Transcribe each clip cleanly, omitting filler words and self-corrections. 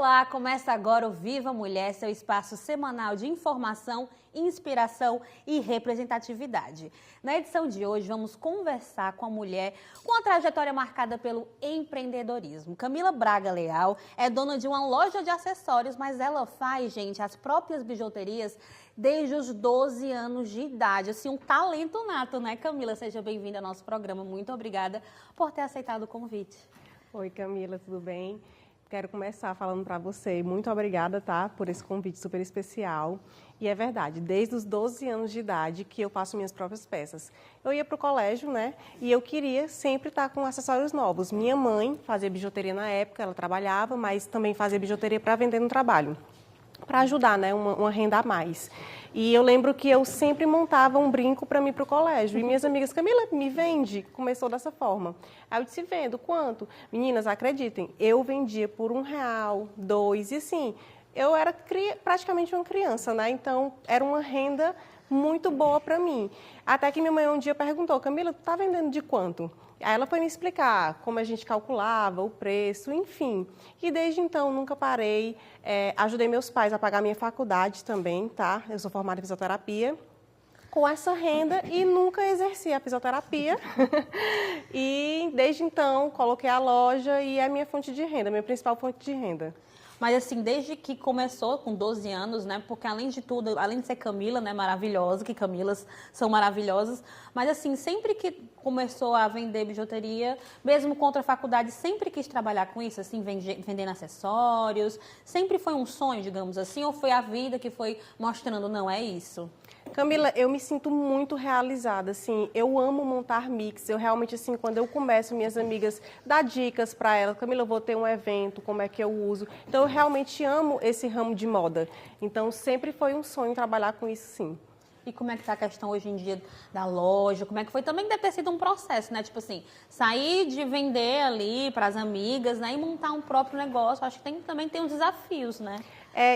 Olá, começa agora o Viva Mulher, seu espaço semanal de informação, inspiração e representatividade. Na edição de hoje, vamos conversar com a mulher com a trajetória marcada pelo empreendedorismo. Camila Braga Leal é dona de uma loja de acessórios, mas ela faz, gente, as próprias bijuterias desde os 12 anos de idade. Assim, um talento nato, né, Camila? Seja bem-vinda ao nosso programa. Muito obrigada por ter aceitado o convite. Oi, Camila, tudo bem? Quero começar falando para você, muito obrigada, tá, por esse convite super especial. E é verdade, desde os 12 anos de idade que eu faço minhas próprias peças. Eu ia para o colégio, né, e eu queria sempre estar com acessórios novos. Minha mãe fazia bijuteria na época, ela trabalhava, mas também fazia bijuteria para vender no trabalho, para ajudar, né, uma renda a mais. E eu lembro que eu sempre montava um brinco para mim para o colégio. E minhas amigas, Camila, me vende? Começou dessa forma. Aí eu disse, vendo, quanto? Meninas, acreditem, eu vendia por R$1, R$2, e assim, eu era praticamente uma criança, né? Então, era uma renda muito boa para mim. Até que minha mãe um dia perguntou, Camila, tu tá vendendo de quanto? Aí ela foi me explicar como a gente calculava, o preço, enfim. E desde então, nunca parei. Ajudei meus pais a pagar minha faculdade também, tá? Eu sou formada em fisioterapia. Com essa renda e nunca exerci a fisioterapia. E desde então, coloquei a loja e é a minha fonte de renda, minha principal fonte de renda. Mas assim, desde que começou com 12 anos, né? Porque além de tudo, além de ser Camila, né, maravilhosa, que Camilas são maravilhosas, mas assim, sempre que começou a vender bijuteria, mesmo contra a faculdade, sempre quis trabalhar com isso, assim, vendendo acessórios, sempre foi um sonho, digamos assim, ou foi a vida que foi mostrando, não, é isso? Camila, eu me sinto muito realizada, assim, eu amo montar mix, eu realmente, assim, quando eu começo, minhas amigas dão dicas para elas, Camila, eu vou ter um evento, como é que eu uso, então eu realmente amo esse ramo de moda, então sempre foi um sonho trabalhar com isso, sim. E como é que tá a questão hoje em dia da loja? Como é que foi? Também deve ter sido um processo, né? Tipo assim, sair de vender ali para as amigas, né? E montar um próprio negócio. Acho que também tem uns desafios, né?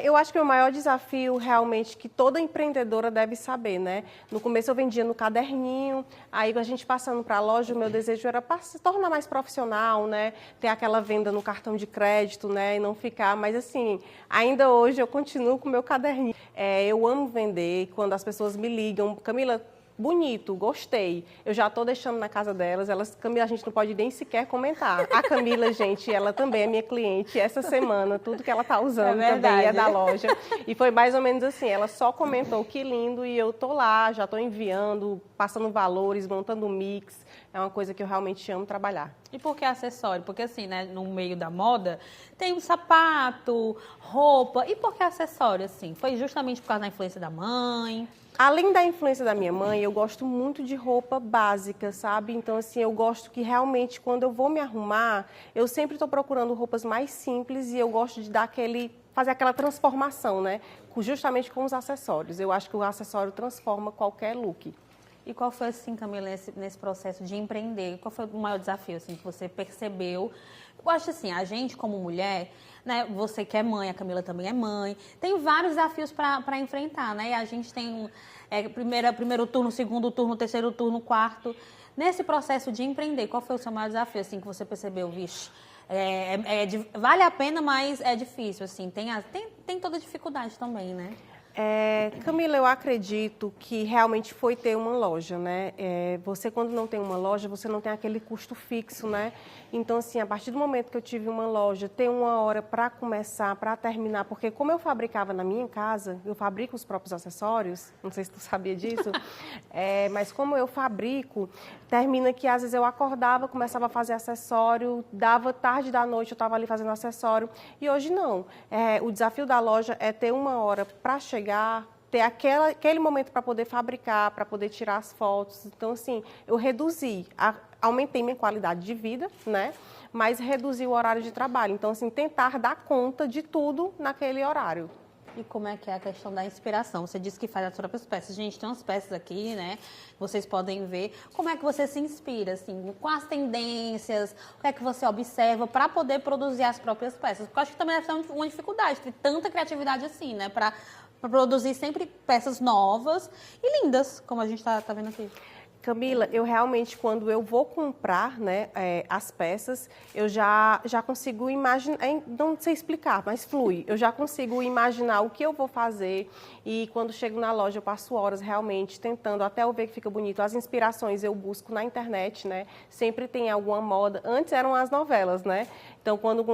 Eu acho que o maior desafio realmente que toda empreendedora deve saber, né? No começo eu vendia no caderninho, aí a gente passando para a loja, o meu desejo era se tornar mais profissional, né? Ter aquela venda no cartão de crédito, né? E não ficar, mas assim, ainda hoje eu continuo com o meu caderninho. Eu amo vender, quando as pessoas me ligam, Camila, bonito, gostei. Eu já estou deixando na casa delas. Camila, a gente não pode nem sequer comentar. A Camila, gente, ela também é minha cliente. Essa semana, tudo que ela está usando também é da loja. E foi mais ou menos assim, ela só comentou que lindo e eu estou lá, já estou enviando, passando valores, montando um mix. É uma coisa que eu realmente amo trabalhar. E por que acessório? Porque assim, né, no meio da moda, tem um sapato, roupa. E por que acessório, assim? Foi justamente por causa da influência da mãe? Além da influência da minha mãe, eu gosto muito de roupa básica, sabe? Então, assim, eu gosto que realmente, quando eu vou me arrumar, eu sempre estou procurando roupas mais simples e eu gosto de fazer aquela transformação, né? Justamente com os acessórios. Eu acho que o acessório transforma qualquer look. E qual foi, assim, Camila, nesse processo de empreender? Qual foi o maior desafio, assim, que você percebeu? Eu acho assim, a gente como mulher, né, você que é mãe, a Camila também é mãe, tem vários desafios para enfrentar, né? E a gente tem primeiro turno, segundo turno, terceiro turno, quarto. Nesse processo de empreender, qual foi o seu maior desafio, assim, que você percebeu, vixe? Vale a pena, mas é difícil, assim, tem toda dificuldade também, né? Camila, eu acredito que realmente foi ter uma loja, né? Você, quando não tem uma loja, você não tem aquele custo fixo, né? Então, assim, a partir do momento que eu tive uma loja, ter uma hora para começar, para terminar, porque como eu fabricava na minha casa, eu fabrico os próprios acessórios, não sei se tu sabia disso, mas como eu fabrico, termina que às vezes eu acordava, começava a fazer acessório, dava tarde da noite, eu estava ali fazendo acessório, e hoje não. O desafio da loja é ter uma hora para chegar, ter aquele momento para poder fabricar, para poder tirar as fotos. Então, assim, eu aumentei minha qualidade de vida, né? Mas reduzi o horário de trabalho. Então, assim, tentar dar conta de tudo naquele horário. E como é que é a questão da inspiração? Você disse que faz as próprias peças. Gente, tem umas peças aqui, né? Vocês podem ver. Como é que você se inspira, assim? Quais tendências? O que é que você observa para poder produzir as próprias peças? Porque eu acho que também deve ser uma dificuldade, ter tanta criatividade assim, né? Para produzir sempre peças novas e lindas, como a gente está vendo aqui. Camila, eu realmente, quando eu vou comprar, né, as peças, eu já consigo imaginar, não sei explicar, mas flui. Eu já consigo imaginar o que eu vou fazer e quando chego na loja eu passo horas realmente tentando, até eu ver que fica bonito. As inspirações eu busco na internet, né, sempre tem alguma moda. Antes eram as novelas, né, então quando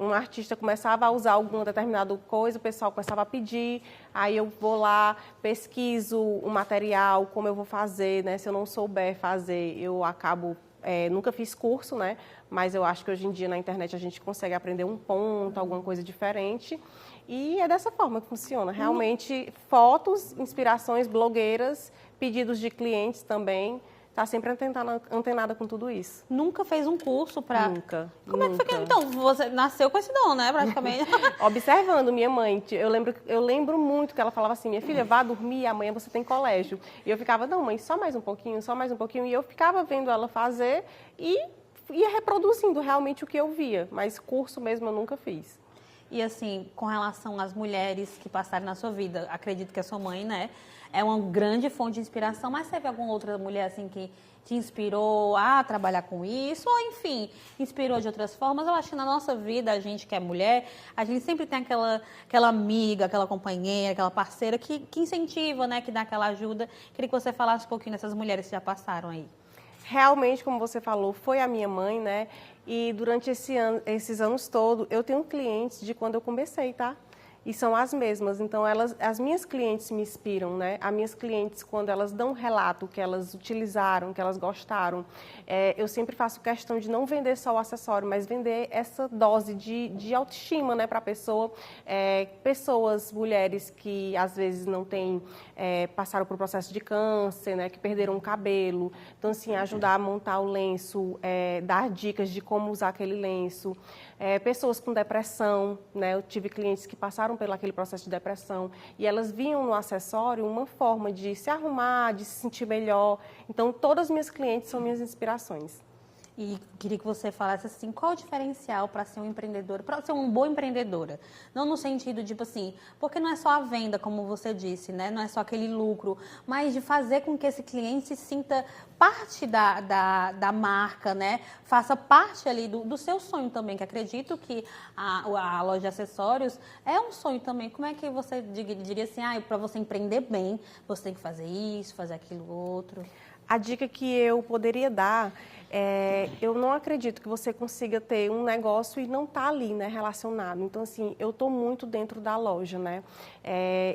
um artista começava a usar alguma determinada coisa, o pessoal começava a pedir, aí eu vou lá, pesquiso o material, como eu vou fazer, né? Se eu não souber fazer, eu acabo... nunca fiz curso, né? Mas eu acho que hoje em dia na internet a gente consegue aprender um ponto, alguma coisa diferente. E é dessa forma que funciona. Realmente, fotos, inspirações, blogueiras, pedidos de clientes também. Está sempre antenada com tudo isso. Nunca fez um curso para... Nunca. Como é que foi que... Então, você nasceu com esse dom, né, praticamente? Observando minha mãe. Eu lembro muito que ela falava assim, minha filha, vá dormir, amanhã você tem colégio. E eu ficava, não, mãe, só mais um pouquinho, só mais um pouquinho. E eu ficava vendo ela fazer e ia reproduzindo realmente o que eu via. Mas curso mesmo eu nunca fiz. E assim, com relação às mulheres que passaram na sua vida, acredito que a sua mãe, né, é uma grande fonte de inspiração, mas teve alguma outra mulher assim que te inspirou a trabalhar com isso, ou enfim, inspirou de outras formas? Eu acho que na nossa vida, a gente que é mulher, a gente sempre tem aquela amiga, aquela companheira, aquela parceira que incentiva, né, que dá aquela ajuda. Queria que você falasse um pouquinho dessas mulheres que já passaram aí. Realmente, como você falou, foi a minha mãe, né? E durante esses anos todos, eu tenho clientes de quando eu comecei, tá? E são as mesmas. Então, as minhas clientes me inspiram, né? As minhas clientes, quando elas dão um relato que elas utilizaram, que elas gostaram, eu sempre faço questão de não vender só o acessório, mas vender essa dose de autoestima, né, para a pessoa. Pessoas, mulheres que às vezes não têm, passaram por processo de câncer, né, que perderam o cabelo. Então, assim, ajudar a montar o lenço, dar dicas de como usar aquele lenço. Pessoas com depressão, né? Eu tive clientes que passaram pelo aquele processo de depressão e elas viam no acessório uma forma de se arrumar, de se sentir melhor. Então, todas as minhas clientes são minhas inspirações. E queria que você falasse assim, qual o diferencial para ser um empreendedor, para ser uma boa empreendedora? Não no sentido, tipo assim, porque não é só a venda, como você disse, né? Não é só aquele lucro, mas de fazer com que esse cliente se sinta parte da marca, né? Faça parte ali do seu sonho também, que acredito que a loja de acessórios é um sonho também. Como é que você diria assim, para você empreender bem, você tem que fazer isso, fazer aquilo outro? A dica que eu poderia dar eu não acredito que você consiga ter um negócio e não estar ali, né, relacionado. Então, assim, eu estou muito dentro da loja, né?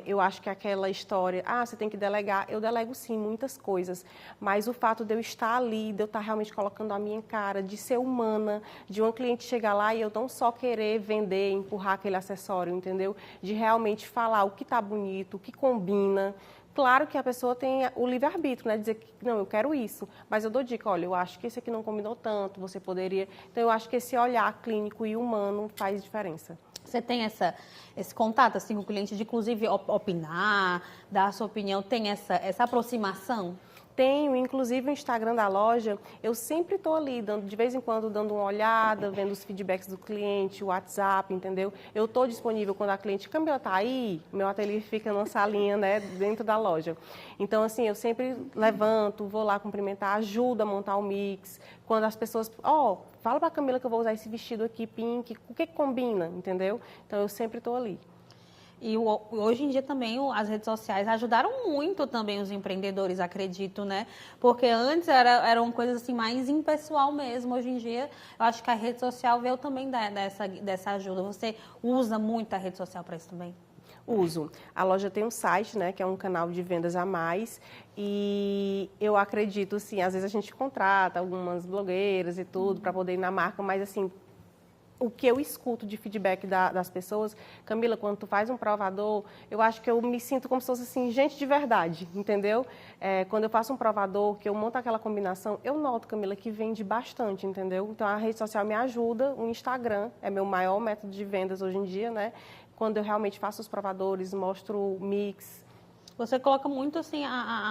Eu acho que aquela história, você tem que delegar, eu delego sim, muitas coisas, mas o fato de eu estar ali, de eu estar realmente colocando a minha cara, de ser humana, de uma cliente chegar lá e eu não só querer vender, empurrar aquele acessório, entendeu? De realmente falar o que está bonito, o que combina. Claro que a pessoa tem o livre-arbítrio, né? Dizer que, não, eu quero isso. Mas eu dou dica, olha, eu acho que esse aqui não combinou tanto, você poderia... Então, eu acho que esse olhar clínico e humano faz diferença. Você tem esse contato, assim, com o cliente, de, inclusive, opinar, dar a sua opinião? Tem essa aproximação? Tenho, inclusive, o Instagram da loja, eu sempre estou ali, de vez em quando, dando uma olhada, vendo os feedbacks do cliente, o WhatsApp, entendeu? Eu estou disponível quando a cliente, Camila, tá aí? Meu ateliê fica numa salinha, né, dentro da loja. Então, assim, eu sempre levanto, vou lá cumprimentar, ajudo a montar o mix. Quando as pessoas, fala para a Camila que eu vou usar esse vestido aqui, pink, o que combina, entendeu? Então, eu sempre estou ali. E hoje em dia também as redes sociais ajudaram muito também os empreendedores, acredito, né? Porque antes eram coisas assim mais impessoal mesmo. Hoje em dia, eu acho que a rede social veio também dessa ajuda. Você usa muito a rede social para isso também? Uso. A loja tem um site, né, que é um canal de vendas a mais, e eu acredito, sim, às vezes a gente contrata algumas blogueiras e tudo para poder ir na marca, mas assim, o que eu escuto de feedback das pessoas, Camila, quando tu faz um provador, eu acho que eu me sinto como se fosse assim, gente de verdade, entendeu? Quando eu faço um provador, que eu monto aquela combinação, eu noto, Camila, que vende bastante, entendeu? Então, a rede social me ajuda, o Instagram é meu maior método de vendas hoje em dia, né? Quando eu realmente faço os provadores, mostro o mix. Você coloca muito assim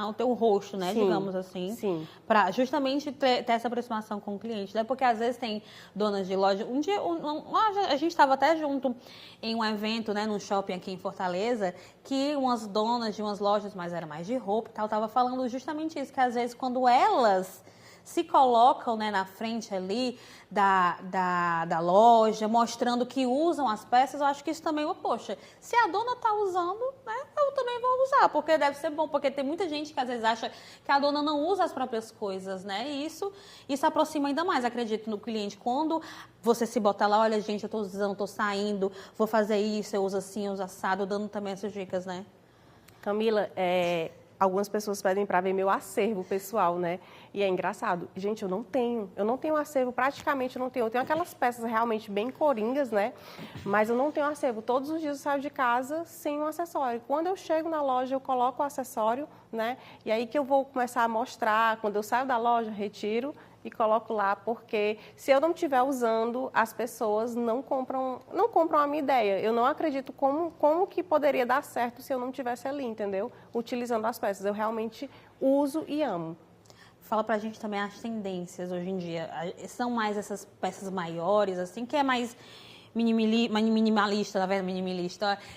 o teu rosto, né? Sim, digamos assim. Sim. Para justamente ter essa aproximação com o cliente, né? Porque às vezes tem donas de loja. Um dia a gente estava até junto em um evento, né? Num shopping aqui em Fortaleza, que umas donas de umas lojas, mas era mais de roupa e tal, tava falando justamente isso, que às vezes quando elas se colocam, né, na frente ali da loja, mostrando que usam as peças, eu acho que isso também, poxa, se a dona está usando, né, eu também vou usar, porque deve ser bom, porque tem muita gente que às vezes acha que a dona não usa as próprias coisas, né, e isso aproxima ainda mais, acredito, no cliente. Quando você se bota lá, olha, gente, eu estou usando, estou saindo, vou fazer isso, eu uso assim, eu uso assado, dando também essas dicas, né? Camila, algumas pessoas pedem para ver meu acervo pessoal, né? E é engraçado. Gente, eu não tenho acervo, praticamente eu não tenho. Eu tenho aquelas peças realmente bem coringas, né? Mas eu não tenho acervo. Todos os dias eu saio de casa sem um acessório. Quando eu chego na loja, eu coloco o acessório, né? E aí que eu vou começar a mostrar. Quando eu saio da loja, retiro e coloco lá, porque se eu não estiver usando, as pessoas não compram a minha ideia. Eu não acredito como que poderia dar certo se eu não estivesse ali, entendeu? Utilizando as peças. Eu realmente uso e amo. Fala pra gente também as tendências hoje em dia. São mais essas peças maiores, assim, que é mais minimalista, na verdade,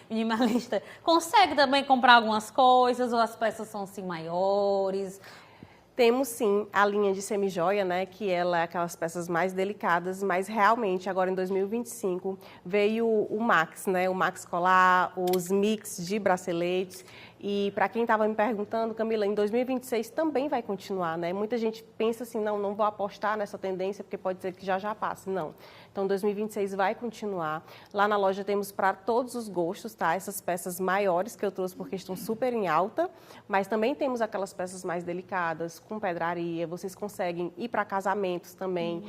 minimalista. Consegue também comprar algumas coisas ou as peças são assim maiores? Temos sim a linha de semijoia, né, que ela é aquelas peças mais delicadas, mas realmente agora em 2025 veio o Max, né, o Max Colar, os mix de braceletes. E para quem estava me perguntando, Camila, em 2026 também vai continuar, né? Muita gente pensa assim, não vou apostar nessa tendência porque pode ser que já passe. Não. Então, 2026 vai continuar. Lá na loja temos para todos os gostos, tá? Essas peças maiores que eu trouxe porque estão super em alta, mas também temos aquelas peças mais delicadas, com pedraria. Vocês conseguem ir para casamentos também,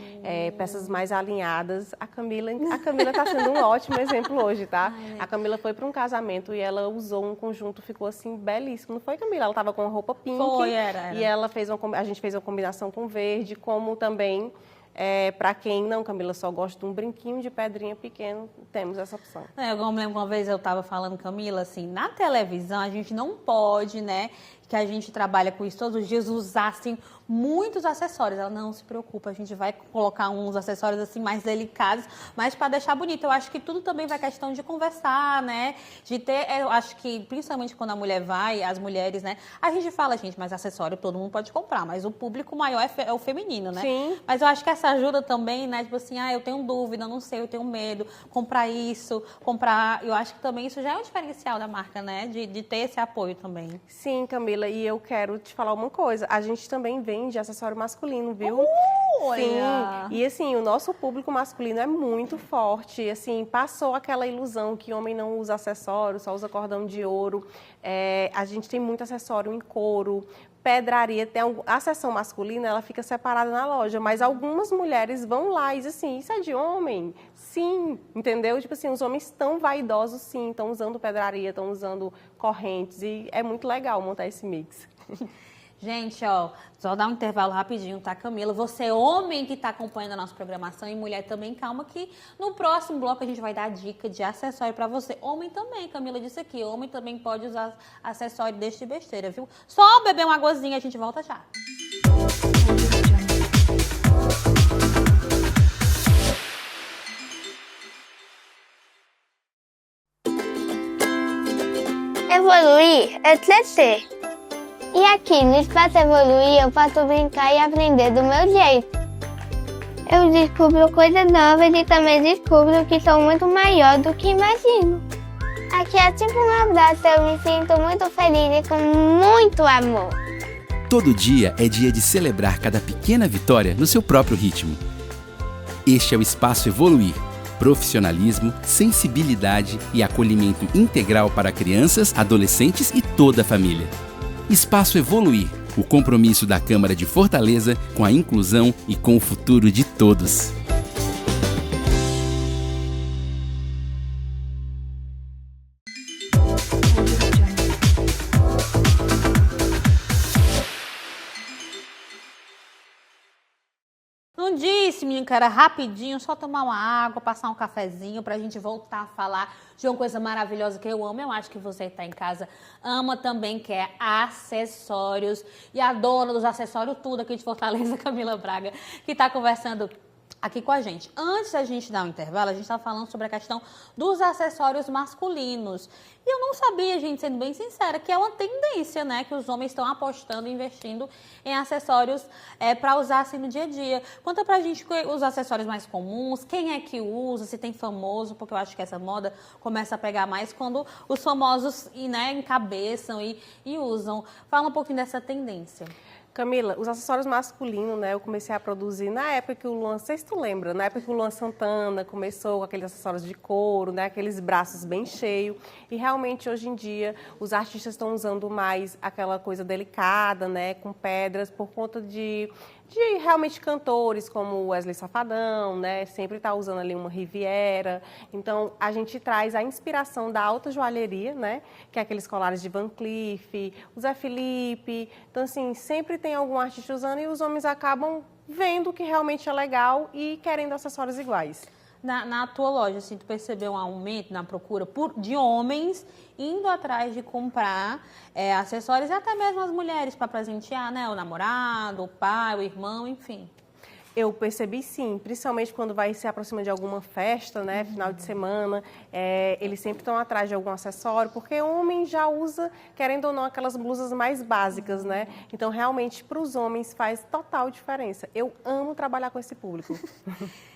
peças mais alinhadas. A Camila está sendo um ótimo exemplo hoje, tá? A Camila foi para um casamento e ela usou um conjunto, ficou assim belíssimo, não foi, Camila? Ela estava com uma roupa pink. Foi, era. E a gente fez uma combinação com verde, como também para quem não, Camila, só gosta de um brinquinho de pedrinha pequeno, temos essa opção. Eu me lembro uma vez eu estava falando, Camila, assim, na televisão a gente não pode, né, que a gente trabalha com isso todos os dias, usar, assim, muitos acessórios. Ela, não se preocupa, a gente vai colocar uns acessórios, assim, mais delicados, mas para deixar bonito. Eu acho que tudo também vai questão de conversar, né, de ter, eu acho que, principalmente quando a mulher vai, as mulheres, né, a gente fala, gente, mas acessório todo mundo pode comprar, mas o público maior é o feminino, né? Sim. Mas eu acho que essa ajuda também, né, tipo assim, eu tenho dúvida, não sei, eu tenho medo, comprar isso, eu acho que também isso já é um diferencial da marca, né, de ter esse apoio também. Sim, Camila. E eu quero te falar uma coisa, a gente também vende acessório masculino, viu? Sim, e assim, o nosso público masculino é muito forte, assim, passou aquela ilusão que homem não usa acessório, só usa cordão de ouro. A gente tem muito acessório em couro, pedraria, a seção masculina, ela fica separada na loja, mas algumas mulheres vão lá e dizem assim, isso é de homem? Sim, entendeu? Tipo assim, os homens estão vaidosos, sim, estão usando pedraria, estão usando correntes e é muito legal montar esse mix. Gente, ó, só dar um intervalo rapidinho, tá, Camila? Você, homem que está acompanhando a nossa programação e mulher também, calma que no próximo bloco a gente vai dar dica de acessório para você. Homem também, Camila disse aqui, homem também pode usar acessório deste besteira, viu? Só beber uma aguazinha, a gente volta já. Evoluir é crescer. E aqui no Espaço Evoluir eu posso brincar e aprender do meu jeito. Eu descubro coisas novas e também descubro que sou muito maior do que imagino. Aqui é tipo um abraço, eu me sinto muito feliz e com muito amor. Todo dia é dia de celebrar cada pequena vitória no seu próprio ritmo. Este é o Espaço Evoluir. Profissionalismo, sensibilidade e acolhimento integral para crianças, adolescentes e toda a família. Espaço Evoluir, o compromisso da Câmara de Fortaleza com a inclusão e com o futuro de todos. Um não disse, menino, que era rapidinho, só tomar uma água, passar um cafezinho pra gente voltar a falar de uma coisa maravilhosa que eu amo. Eu acho que você que tá em casa ama também, que é acessórios. E a dona dos acessórios tudo aqui de Fortaleza, Camila Braga, que tá conversando aqui com a gente. Antes da gente dar um intervalo, a gente estava falando sobre a questão dos acessórios masculinos. E eu não sabia, gente, sendo bem sincera, que é uma tendência, né? Que os homens estão apostando, investindo em acessórios para usar assim no dia a dia. Conta pra gente os acessórios mais comuns, quem é que usa, se tem famoso, porque eu acho que essa moda começa a pegar mais quando os famosos encabeçam e usam. Fala um pouquinho dessa tendência. Camila, os acessórios masculinos, né, eu comecei a produzir na época que o Luan, não sei se tu lembra, na época que o Luan Santana começou com aqueles acessórios de couro, né, aqueles braços bem cheios, e realmente hoje em dia os artistas estão usando mais aquela coisa delicada, né, com pedras, por conta de realmente cantores como Wesley Safadão, né? Sempre está usando ali uma Riviera. Então, a gente traz a inspiração da alta joalheria, né? Que é aqueles colares de Van Cleef, o Zé Felipe. Então, assim, sempre tem algum artista usando e os homens acabam vendo que realmente é legal e querendo acessórios iguais. Na tua loja, assim, tu percebeu um aumento na procura de homens indo atrás de comprar acessórios e até mesmo as mulheres para presentear, né? O namorado, o pai, o irmão, enfim. Eu percebi sim, principalmente quando vai se aproximar de alguma festa, né, final de semana, eles sempre estão atrás de algum acessório, porque o homem já usa, querendo ou não, aquelas blusas mais básicas, né? Então, realmente, para os homens faz total diferença. Eu amo trabalhar com esse público.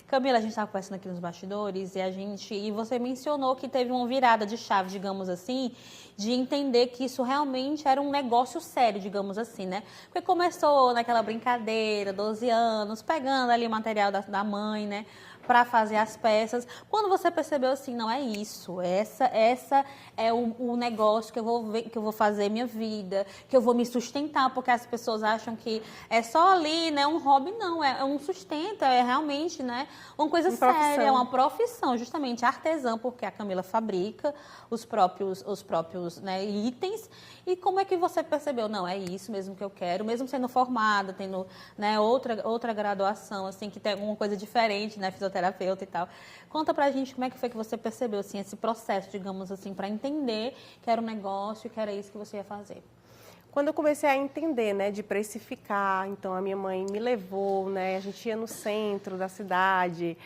Camila, a gente estava conversando aqui nos bastidores e você mencionou que teve uma virada de chave, digamos assim, de entender que isso realmente era um negócio sério, digamos assim, né? Porque começou naquela brincadeira, 12 anos, pegando ali o material da mãe, né? Para fazer as peças. Quando você percebeu assim, não é isso, essa é o negócio que eu vou fazer minha vida, que eu vou me sustentar, porque as pessoas acham que é só ali, né, um hobby, não, é um sustento, é realmente, né, uma coisa séria, é uma profissão, justamente artesã, porque a Camila fabrica os próprios né, itens. E como é que você percebeu? Não, é isso mesmo que eu quero, mesmo sendo formada, tendo, né, outra graduação, assim, que tem alguma coisa diferente, né, fisioterapeuta e tal. Conta pra gente como é que foi que você percebeu, assim, esse processo, digamos assim, para entender que era um negócio e que era isso que você ia fazer. Quando eu comecei a entender, né, de precificar, então a minha mãe me levou, né, a gente ia no centro da cidade,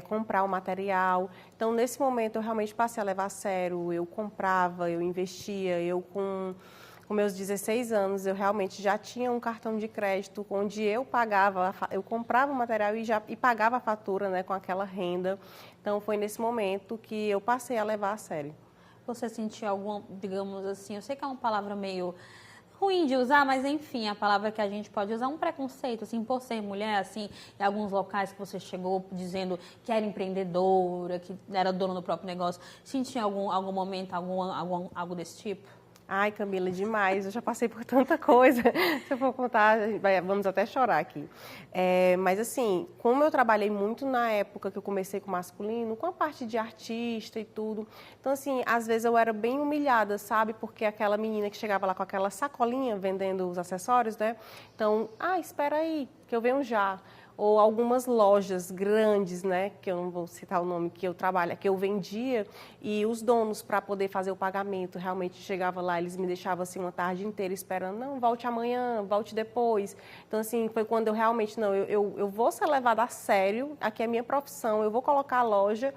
comprar o material. Então, nesse momento, eu realmente passei a levar a sério, eu comprava, eu investia, eu com meus 16 anos, eu realmente já tinha um cartão de crédito onde eu comprava o material e pagava a fatura, né, com aquela renda. Então, foi nesse momento que eu passei a levar a sério. Você sentiu algum, digamos assim, eu sei que é uma palavra meio ruim de usar, mas enfim, a palavra que a gente pode usar, um preconceito, assim, por ser mulher, assim, em alguns locais que você chegou dizendo que era empreendedora, que era dona do próprio negócio, sentiu algum momento, algo desse tipo? Ai, Camila, demais. Eu já passei por tanta coisa. Se eu for contar, vamos até chorar aqui. Mas, assim, como eu trabalhei muito na época que eu comecei com masculino, com a parte de artista e tudo, então, assim, às vezes eu era bem humilhada, sabe? Porque aquela menina que chegava lá com aquela sacolinha vendendo os acessórios, né? Então, espera aí, que eu venho já. Ou algumas lojas grandes, né, que eu não vou citar o nome, que eu vendia, e os donos, para poder fazer o pagamento, realmente chegava lá, eles me deixavam assim uma tarde inteira esperando, não, volte amanhã, volte depois. Então, assim, foi quando eu realmente, não, eu vou ser levada a sério, aqui é a minha profissão, eu vou colocar a loja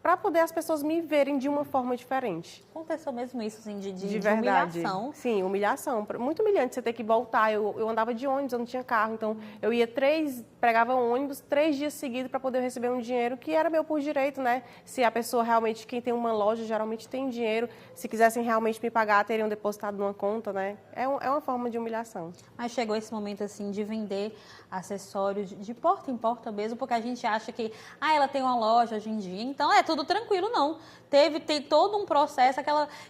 para poder as pessoas me verem de uma forma diferente. Aconteceu mesmo isso, assim, de verdade. humilhação? Sim, humilhação. Muito humilhante você ter que voltar. Eu andava de ônibus, eu não tinha carro, então eu ia pegava ônibus 3 dias seguidos para poder receber um dinheiro que era meu por direito, né? Se a pessoa realmente, quem tem uma loja, geralmente tem dinheiro. Se quisessem realmente me pagar, teriam depositado numa conta, né? É uma forma de humilhação. Mas chegou esse momento, assim, de vender acessórios de porta em porta mesmo, porque a gente acha que, ela tem uma loja hoje em dia, então é tudo tranquilo, não. Tem todo um processo,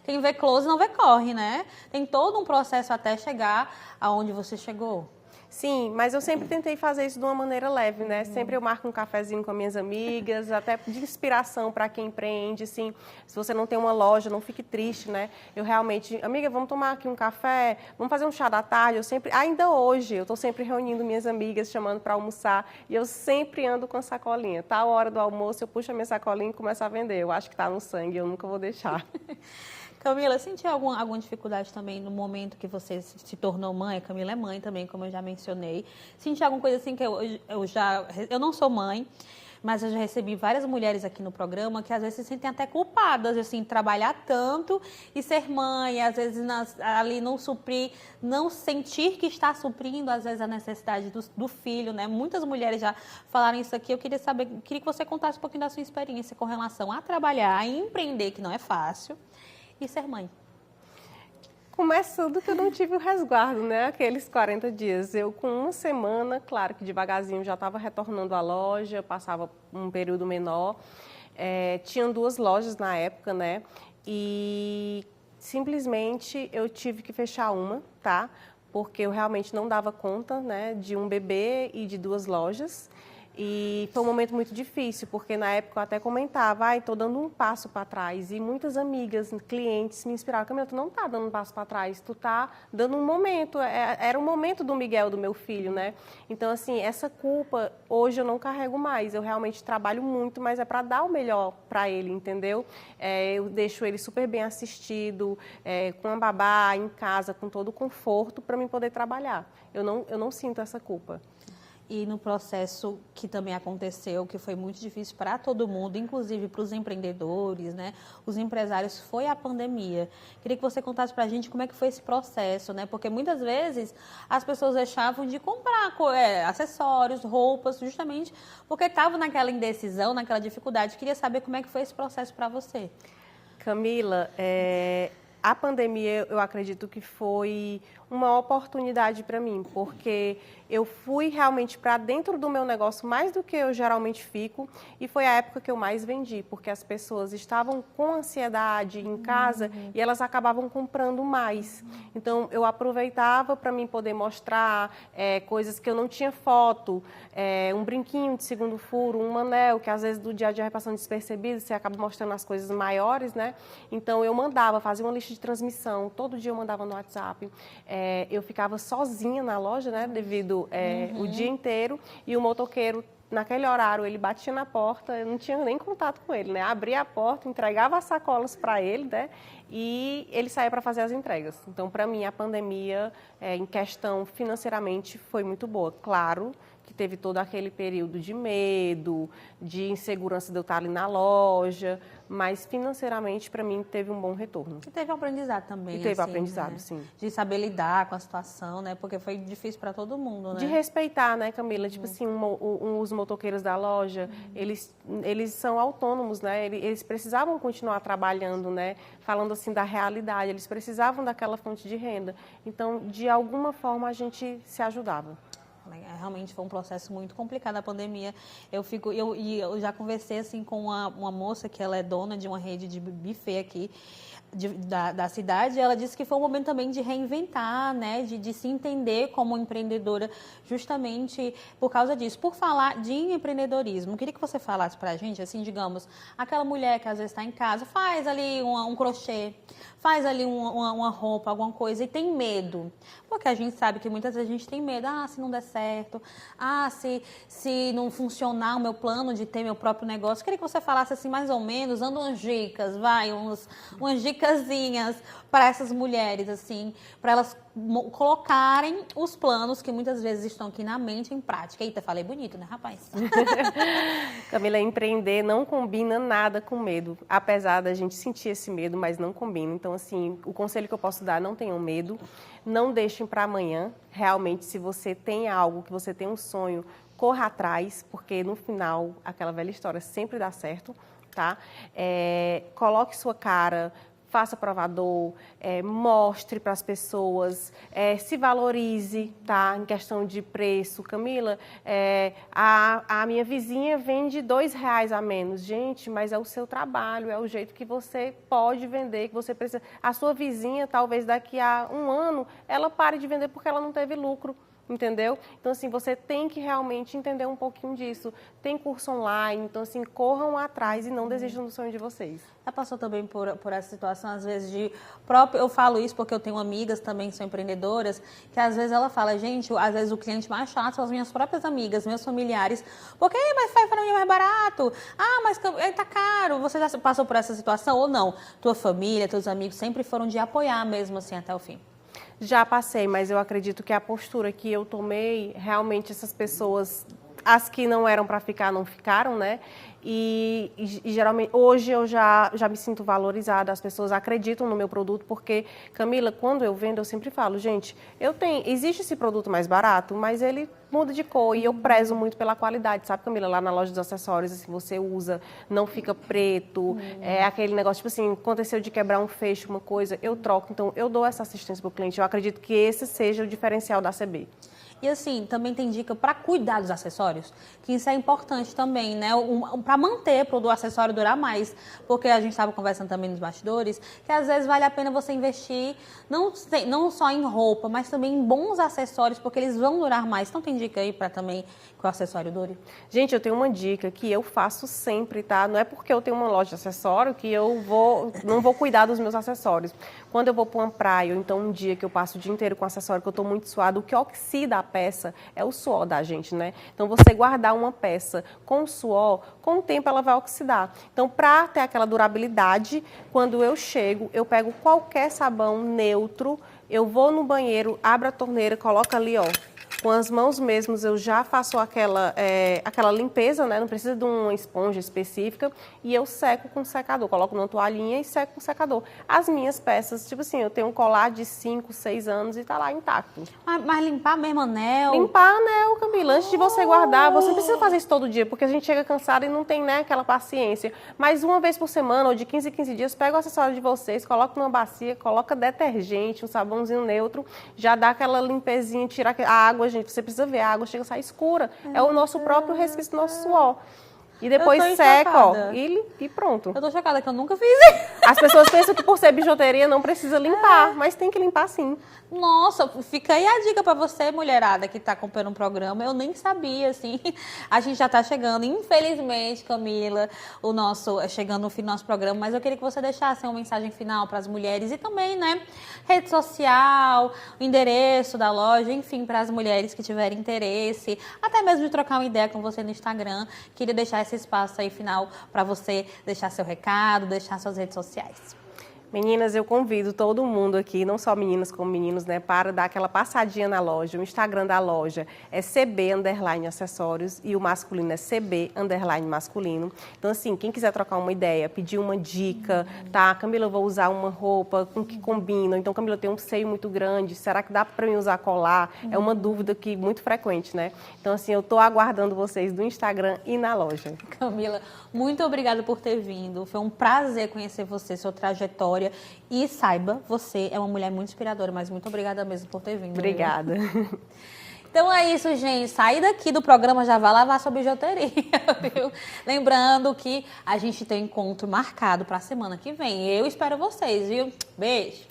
quem vê close não vê corre, né? Tem todo um processo até chegar aonde você chegou. Sim, mas eu sempre tentei fazer isso de uma maneira leve, né? Sempre eu marco um cafezinho com as minhas amigas, até de inspiração para quem empreende, assim. Se você não tem uma loja, não fique triste, né? Eu realmente, amiga, vamos tomar aqui um café, vamos fazer um chá da tarde. Eu sempre, ainda hoje, eu estou sempre reunindo minhas amigas, chamando para almoçar, e eu sempre ando com a sacolinha. Tá a hora do almoço, eu puxo a minha sacolinha e começo a vender. Eu acho que está no sangue, eu nunca vou deixar. Camila, sentiu alguma dificuldade também no momento que você se tornou mãe? A Camila é mãe também, como eu já mencionei. Sentiu alguma coisa assim que eu não sou mãe, mas eu já recebi várias mulheres aqui no programa que às vezes se sentem até culpadas, assim, trabalhar tanto e ser mãe, às vezes ali não suprir, não sentir que está suprindo, às vezes, a necessidade do filho, né? Muitas mulheres já falaram isso aqui. Eu queria que você contasse um pouquinho da sua experiência com relação a trabalhar, a empreender, que não é fácil, e ser mãe. Começando que eu não tive o resguardo, né? Aqueles 40 dias. Eu, com uma semana, claro que devagarzinho já estava retornando à loja, passava um período menor. Tinham 2 lojas na época, né? E simplesmente eu tive que fechar uma, tá? Porque eu realmente não dava conta, né? De um bebê e de 2 lojas. E foi um momento muito difícil, porque na época eu até comentava, estou dando um passo para trás. E muitas amigas, clientes me inspiraram, Camila, tu não está dando um passo para trás, tu está dando um momento. Era o momento do Miguel, do meu filho, né? Então, assim, essa culpa hoje eu não carrego mais. Eu realmente trabalho muito, mas é para dar o melhor para ele, entendeu? Eu deixo ele super bem assistido, com a babá, em casa, com todo o conforto para mim poder trabalhar. Eu não sinto essa culpa. E no processo que também aconteceu, que foi muito difícil para todo mundo, inclusive para os empreendedores, né, os empresários, foi a pandemia. Queria que você contasse para a gente como é que foi esse processo, né? Porque muitas vezes as pessoas deixavam de comprar acessórios, roupas, justamente porque estavam naquela indecisão, naquela dificuldade. Queria saber como é que foi esse processo para você. Camila, a pandemia, eu acredito que foi uma oportunidade para mim, porque eu fui realmente para dentro do meu negócio mais do que eu geralmente fico, e foi a época que eu mais vendi, porque as pessoas estavam com ansiedade em casa e elas acabavam comprando mais. Então, eu aproveitava para mim poder mostrar coisas que eu não tinha foto, um brinquinho de segundo furo, um anel, que às vezes do dia a dia vai passando despercebido, você acaba mostrando as coisas maiores, né? Então, eu fazia uma lista de transmissão, todo dia eu mandava no WhatsApp. Eu ficava sozinha na loja, né, devido o dia inteiro, e o motoqueiro, naquele horário, ele batia na porta, eu não tinha nem contato com ele, né, abria a porta, entregava as sacolas para ele, né, e ele saía para fazer as entregas. Então, para mim, a pandemia, em questão financeiramente, foi muito boa. Claro que teve todo aquele período de medo, de insegurança de eu estar ali na loja, mas financeiramente, para mim, teve um bom retorno. E teve um aprendizado também. E teve assim, aprendizado, né? Sim. De saber lidar com a situação, né? Porque foi difícil para todo mundo, né? De respeitar, né, Camila? Tipo assim, os motoqueiros da loja, eles são autônomos, né? Eles precisavam continuar trabalhando, né? Falando assim da realidade, eles precisavam daquela fonte de renda. Então, de alguma forma, a gente se ajudava. Realmente foi um processo muito complicado a pandemia. Eu já conversei assim com uma moça que ela é dona de uma rede de buffet aqui da cidade. Ela disse que foi um momento também de reinventar, né, de se entender como empreendedora, justamente por causa disso. Por falar de empreendedorismo, queria que você falasse para a gente, assim, digamos, aquela mulher que às vezes está em casa, faz ali um crochê, faz ali uma roupa, alguma coisa, e tem medo. Porque a gente sabe que muitas vezes a gente tem medo. Se não der certo, se não funcionar o meu plano de ter meu próprio negócio. Queria que você falasse assim, mais ou menos, dando umas dicas, umas dicasinhas para essas mulheres, assim, para elas colocarem os planos que muitas vezes estão aqui na mente em prática. Eita, falei bonito, né, rapaz? Camila, empreender não combina nada com medo. Apesar da gente sentir esse medo, mas não combina. Então, assim, o conselho que eu posso dar, não tenham medo. Não deixem para amanhã. Realmente, se você tem algo, que você tem um sonho, corra atrás, porque no final, aquela velha história sempre dá certo, tá? Coloque sua cara, faça provador, mostre para as pessoas, se valorize, tá? Em questão de preço. Camila, a minha vizinha vende R$2 a menos. Gente, mas é o seu trabalho, é o jeito que você pode vender, que você precisa. A sua vizinha, talvez daqui a um ano, ela pare de vender porque ela não teve lucro. Entendeu? Então, assim, você tem que realmente entender um pouquinho disso. Tem curso online, então, assim, corram atrás e não desistam do sonho de vocês. Já passou também por essa situação, às vezes, eu falo isso porque eu tenho amigas também que são empreendedoras, que às vezes ela fala, gente, às vezes o cliente mais chato são as minhas próprias amigas, meus familiares, porque, mas faz para mim mais barato, mas tá caro. Você já passou por essa situação ou não? Tua família, teus amigos sempre foram de apoiar mesmo, assim, até o fim? Já passei, mas eu acredito que a postura que eu tomei, realmente essas pessoas, as que não eram para ficar, não ficaram, né? E geralmente, hoje eu já me sinto valorizada, as pessoas acreditam no meu produto, porque, Camila, quando eu vendo, eu sempre falo, gente, existe esse produto mais barato, mas ele muda de cor e eu prezo muito pela qualidade, sabe, Camila? Lá na loja dos acessórios, assim, você usa, não fica preto, é aquele negócio, tipo assim, aconteceu de quebrar um fecho, uma coisa, eu troco, então eu dou essa assistência para o cliente, eu acredito que esse seja o diferencial da CB. E assim, também tem dica para cuidar dos acessórios, que isso é importante também, né? Para manter, para o acessório durar mais. Porque a gente estava conversando também nos bastidores, que às vezes vale a pena você investir não só em roupa, mas também em bons acessórios, porque eles vão durar mais. Então tem dica aí para também que o acessório dure? Gente, eu tenho uma dica que eu faço sempre, tá? Não é porque eu tenho uma loja de acessório que eu não vou cuidar dos meus acessórios. Quando eu vou para uma praia, ou então um dia que eu passo o dia inteiro com acessório, que eu estou muito suado, o que oxida a peça é o suor da gente, né? Então, você guardar uma peça com suor, com o tempo ela vai oxidar. Então, para ter aquela durabilidade, quando eu chego, eu pego qualquer sabão neutro, eu vou no banheiro, abro a torneira, coloco ali, ó, com as mãos mesmas, eu já faço aquela limpeza, né? Não precisa de uma esponja específica. E eu seco com secador. Coloco numa toalhinha e seco com secador. As minhas peças, tipo assim, eu tenho um colar de 5, 6 anos e tá lá intacto. Mas limpar mesmo anel? Limpar anel, Camila. Antes de você guardar, você não precisa fazer isso todo dia, porque a gente chega cansado e não tem, né, aquela paciência. Mas uma vez por semana, ou de 15 em 15 dias, pega o acessório de vocês, coloca numa bacia, coloca detergente, um sabãozinho neutro, já dá aquela limpezinha, tira a água, gente, você precisa ver, a água chega a sair escura. É o nosso próprio resquício do nosso suor. E depois seca, ó, e pronto. Eu tô chocada que eu nunca fiz isso. As pessoas pensam que por ser bijuteria não precisa limpar, mas tem que limpar sim. Nossa, fica aí a dica pra você, mulherada, que tá acompanhando o programa. Eu nem sabia, assim. A gente já tá chegando, infelizmente, Camila, chegando no fim do nosso programa, mas eu queria que você deixasse uma mensagem final pras mulheres e também, né, rede social, o endereço da loja, enfim, pras mulheres que tiverem interesse, até mesmo de trocar uma ideia com você no Instagram. Queria deixar esse espaço aí final pra você deixar seu recado, deixar suas redes sociais. Meninas, eu convido todo mundo aqui, não só meninas como meninos, né, para dar aquela passadinha na loja. O Instagram da loja é CB_acessórios e o masculino é CB_masculino. Então, assim, quem quiser trocar uma ideia, pedir uma dica, tá? Camila, eu vou usar uma roupa com que combina. Então, Camila, eu tenho um seio muito grande, será que dá para mim usar colar? É uma dúvida que muito frequente, né? Então, assim, eu tô aguardando vocês no Instagram e na loja. Camila, muito obrigada por ter vindo. Foi um prazer conhecer você, sua trajetória. E saiba, você é uma mulher muito inspiradora, mas muito obrigada mesmo por ter vindo. Obrigada. Viu? Então é isso, gente. Sai daqui do programa, já vai lavar sua bijuteria, viu? Lembrando que a gente tem um encontro marcado para a semana que vem. Eu espero vocês, viu? Beijo.